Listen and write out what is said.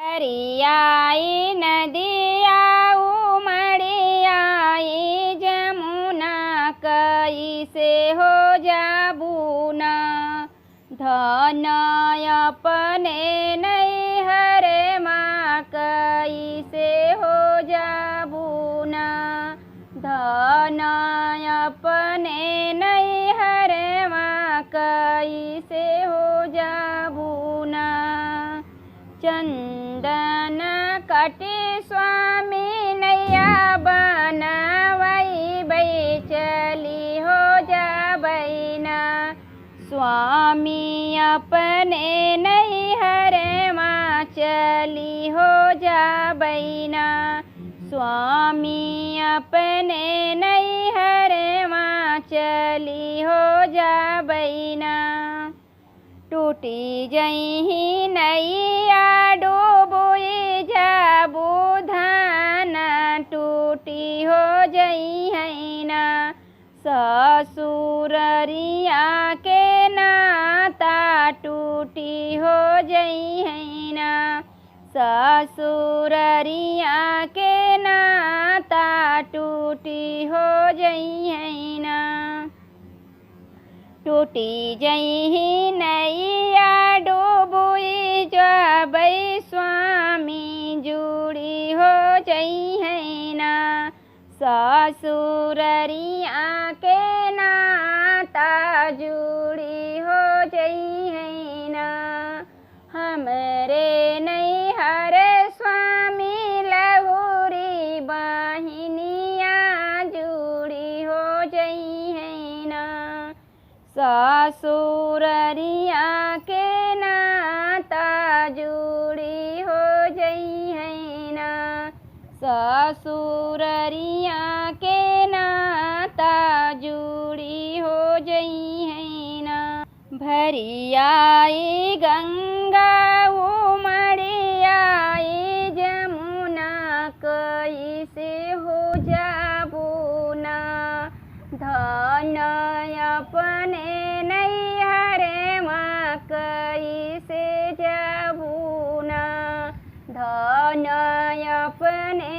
हरियाई नदिया उमड़ी आई जमुना कैसे हो जाबूना धन अपने नैहर माँ कैसे हो जाबूना धन अपने नैहर माँ कैसे हो जाबूना। चंदन कटी स्वामी नैया बनवई बै चली हो जाबैना स्वामी अपने नैहर माँ चली हो जाबैना स्वामी अपने नैहर माँ चली हो जाबैना। टूटी जही नैया डूबुई जाबू धान टूटी हो जई हैना ससुररिया के नाता टूटी हो जई हैना ससुररिया के नाता टूटी हो जई हैना। टूटी जही नैया डूबुई जाबै स्वामी जुड़ी हो जई हैना ससुररिया के नाता जुड़ी हो जई हैना। हमरे नैहर स्वामी लहुरी बहिनिया जुड़ी हो जई हैना ससुररिया के नाता जुड़ी हो जई हैना ससुररिया के नाता जुड़ी हो जई हैना। भरियाई गंगा उमड़ी आई जमुना कैसे हो जाबूना धन अपने नैहर माँ कैसे जाबूना धन अपने